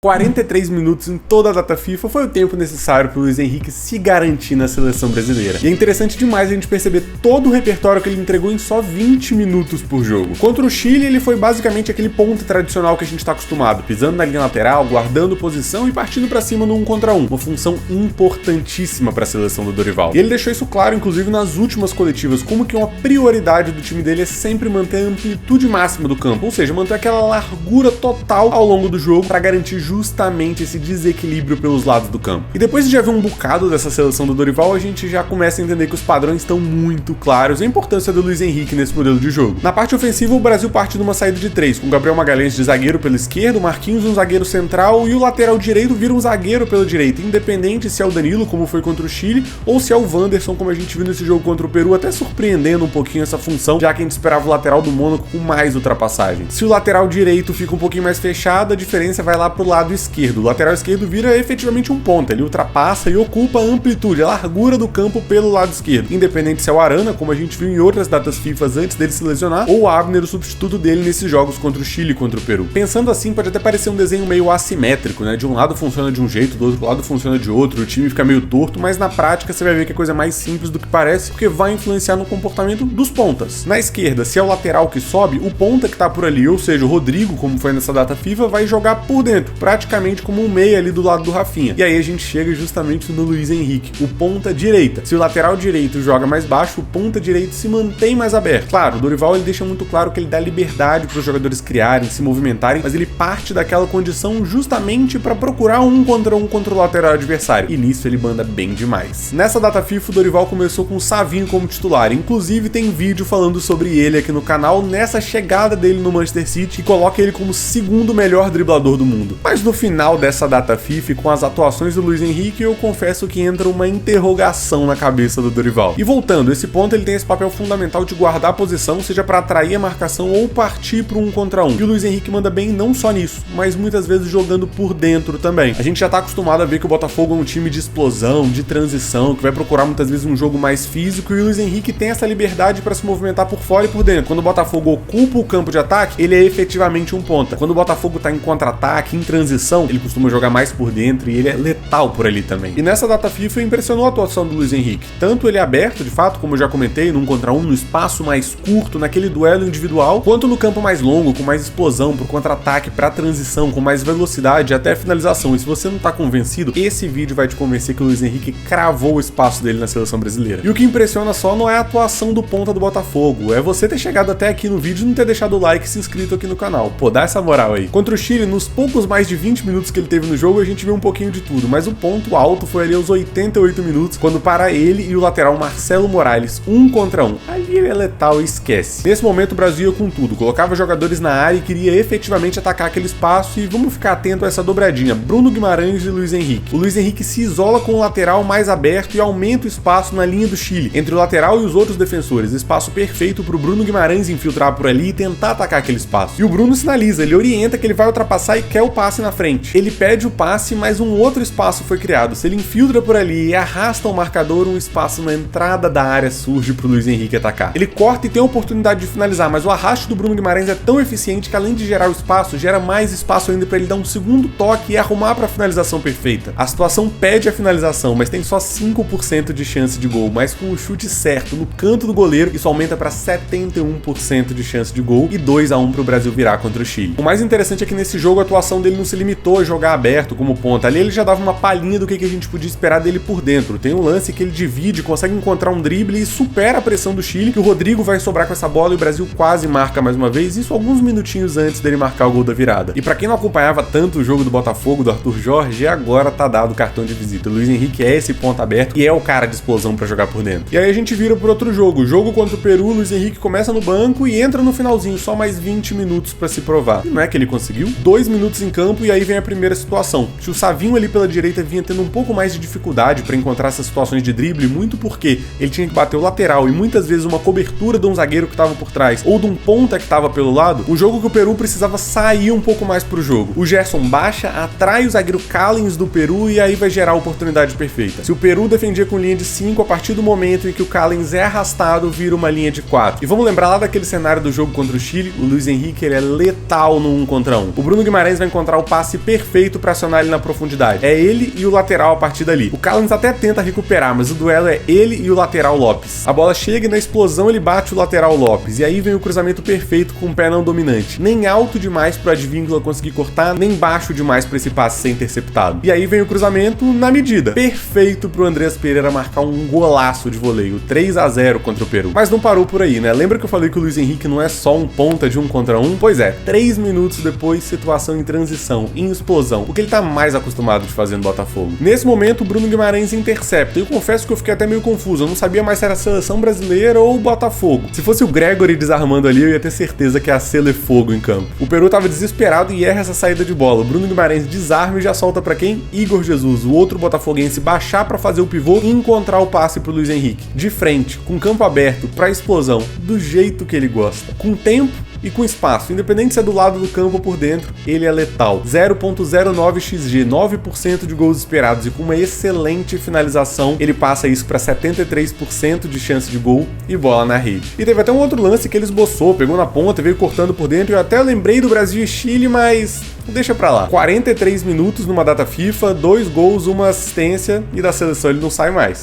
43 minutos em toda a data FIFA foi o tempo necessário para o Luiz Henrique se garantir na seleção brasileira. E é interessante demais a gente perceber todo o repertório que ele entregou em só 20 minutos por jogo. Contra o Chile, ele foi basicamente aquele ponta tradicional que a gente está acostumado, pisando na linha lateral, guardando posição e partindo para cima no 1 contra 1, uma função importantíssima para a seleção do Dorival. E ele deixou isso claro, inclusive, nas últimas coletivas, como que uma prioridade do time dele é sempre manter a amplitude máxima do campo, ou seja, manter aquela largura total ao longo do jogo para garantir justamente esse desequilíbrio pelos lados do campo. E depois de já ver um bocado dessa seleção do Dorival, a gente já começa a entender que os padrões estão muito claros e a importância do Luiz Henrique nesse modelo de jogo. Na parte ofensiva, o Brasil parte de uma saída de 3, com Gabriel Magalhães de zagueiro pela esquerda, o Marquinhos um zagueiro central e o lateral direito vira um zagueiro pela direita, independente se é o Danilo, como foi contra o Chile, ou se é o Wanderson, como a gente viu nesse jogo contra o Peru, até surpreendendo um pouquinho essa função, já que a gente esperava o lateral do Mônaco com mais ultrapassagem. Se o lateral direito fica um pouquinho mais fechado, a diferença vai lá pro lado esquerdo. O lateral esquerdo vira efetivamente um ponta, ele ultrapassa e ocupa a amplitude, a largura do campo pelo lado esquerdo, independente se é o Arana, como a gente viu em outras datas FIFA antes dele se lesionar, ou o Abner, o substituto dele nesses jogos contra o Chile e contra o Peru. Pensando assim, pode até parecer um desenho meio assimétrico, né? De um lado funciona de um jeito, do outro lado funciona de outro, o time fica meio torto, mas na prática você vai ver que é coisa mais simples do que parece, porque vai influenciar no comportamento dos pontas. Na esquerda, se é o lateral que sobe, o ponta que tá por ali, ou seja, o Rodrigo, como foi nessa data FIFA, vai jogar por dentro, praticamente como um meia ali do lado do Rafinha. E aí a gente chega justamente no Luiz Henrique, o ponta direita. Se o lateral direito joga mais baixo, o ponta direito se mantém mais aberto. Claro, o Dorival ele deixa muito claro que ele dá liberdade para os jogadores criarem, se movimentarem, mas ele parte daquela condição justamente para procurar um contra o lateral adversário. E nisso ele manda bem demais. Nessa data FIFA, o Dorival começou com o Savinho como titular. Inclusive tem vídeo falando sobre ele aqui no canal, nessa chegada dele no Manchester City, e coloca ele como segundo melhor driblador do mundo. Mas no final dessa data FIFA, com as atuações do Luiz Henrique, eu confesso que entra uma interrogação na cabeça do Dorival. E voltando, esse ponto ele tem esse papel fundamental de guardar a posição, seja para atrair a marcação ou partir para um contra um. E o Luiz Henrique manda bem não só nisso, mas muitas vezes jogando por dentro também. A gente já tá acostumado a ver que o Botafogo é um time de explosão, de transição, que vai procurar muitas vezes um jogo mais físico, e o Luiz Henrique tem essa liberdade para se movimentar por fora e por dentro. Quando o Botafogo ocupa o campo de ataque, ele é efetivamente um ponta. Quando o Botafogo tá em contra-ataque, em transição, ele costuma jogar mais por dentro e ele é letal por ali também. E nessa data FIFA impressionou a atuação do Luiz Henrique. Tanto ele aberto, de fato, como eu já comentei, num contra um, no espaço mais curto, naquele duelo individual, quanto no campo mais longo, com mais explosão, pro contra-ataque, pra transição, com mais velocidade, até finalização. E se você não tá convencido, esse vídeo vai te convencer que o Luiz Henrique cravou o espaço dele na seleção brasileira. E o que impressiona só não é a atuação do ponta do Botafogo, é você ter chegado até aqui no vídeo e não ter deixado o like e se inscrito aqui no canal. Pô, dá essa moral aí. Contra o Chile, nos poucos mais de 20 minutos que ele teve no jogo, a gente viu um pouquinho de tudo, mas o ponto alto foi ali aos 88 minutos, quando para ele e o lateral Marcelo Morales, 1 contra 1. Ali ele é letal e esquece. Nesse momento o Brasil ia com tudo, colocava jogadores na área e queria efetivamente atacar aquele espaço, e vamos ficar atento a essa dobradinha, Bruno Guimarães e Luiz Henrique. O Luiz Henrique se isola com o lateral mais aberto e aumenta o espaço na linha do Chile, entre o lateral e os outros defensores, espaço perfeito para o Bruno Guimarães infiltrar por ali e tentar atacar aquele espaço. E o Bruno sinaliza, ele orienta que ele vai ultrapassar e quer o passe na frente. Ele pede o passe, mas um outro espaço foi criado. Se ele infiltra por ali e arrasta o marcador, um espaço na entrada da área surge pro Luiz Henrique atacar. Ele corta e tem a oportunidade de finalizar, mas o arrasto do Bruno Guimarães é tão eficiente que, além de gerar o espaço, gera mais espaço ainda para ele dar um segundo toque e arrumar para a finalização perfeita. A situação pede a finalização, mas tem só 5% de chance de gol, mas com o chute certo no canto do goleiro, isso aumenta para 71% de chance de gol e 2-1 pro Brasil virar contra o Chile. O mais interessante é que nesse jogo a atuação dele não se limitou a jogar aberto como ponta. Ali ele já dava uma palhinha do que a gente podia esperar dele por dentro. Tem um lance que ele divide, consegue encontrar um drible e supera a pressão do Chile, que o Rodrigo vai sobrar com essa bola e o Brasil quase marca mais uma vez, isso alguns minutinhos antes dele marcar o gol da virada. E pra quem não acompanhava tanto o jogo do Botafogo, do Arthur Jorge, agora tá dado o cartão de visita. O Luiz Henrique é esse ponta aberto e é o cara de explosão pra jogar por dentro. E aí a gente vira por outro jogo. O jogo contra o Peru, o Luiz Henrique começa no banco e entra no finalzinho, só mais 20 minutos pra se provar. E não é que ele conseguiu? 2 minutos em campo e aí vem a primeira situação. Se o Savinho ali pela direita vinha tendo um pouco mais de dificuldade para encontrar essas situações de drible, muito porque ele tinha que bater o lateral e muitas vezes uma cobertura de um zagueiro que estava por trás ou de um ponta que estava pelo lado, um jogo que o Peru precisava sair um pouco mais pro jogo. O Gerson baixa, atrai o zagueiro Callens do Peru e aí vai gerar a oportunidade perfeita. Se o Peru defendia com linha de 5, a partir do momento em que o Callens é arrastado, vira uma linha de 4. E vamos lembrar lá daquele cenário do jogo contra o Chile, o Luiz Henrique ele é letal no 1 contra 1. O Bruno Guimarães vai encontrar o passe perfeito pra acionar ele na profundidade. É ele e o lateral a partir dali. O Callens até tenta recuperar, mas o duelo é ele e o lateral Lopes. A bola chega e na explosão ele bate o lateral Lopes, e aí vem o cruzamento perfeito com o pé não dominante. Nem alto demais pro Advíncula conseguir cortar, nem baixo demais pra esse passe ser interceptado. E aí vem o cruzamento na medida. Perfeito pro Andreas Pereira marcar um golaço de voleio, 3-0 contra o Peru. Mas não parou por aí, né? Lembra que eu falei que o Luiz Henrique não é só um ponta de 1 contra 1? Pois é, 3 minutos depois, situação em transição, em explosão, o que ele tá mais acostumado de fazer no Botafogo. Nesse momento, o Bruno Guimarães intercepta, e eu confesso que eu fiquei até meio confuso, eu não sabia mais se era a seleção brasileira ou o Botafogo. Se fosse o Gregory desarmando ali, eu ia ter certeza que é a Selefogo em campo. O Peru tava desesperado e erra essa saída de bola. O Bruno Guimarães desarma e já solta pra quem? Igor Jesus, o outro botafoguense, baixar pra fazer o pivô e encontrar o passe pro Luiz Henrique. De frente, com campo aberto, pra explosão, do jeito que ele gosta. Com tempo e com espaço, independente se é do lado do campo ou por dentro, ele é letal. 0.09 XG, 9% de gols esperados, e com uma excelente finalização, ele passa isso para 73% de chance de gol e bola na rede. E teve até um outro lance que ele esboçou, pegou na ponta, veio cortando por dentro, e eu até lembrei do Brasil e Chile, mas deixa pra lá. 43 minutos numa data FIFA, 2 gols, 1 assistência, e da seleção ele não sai mais.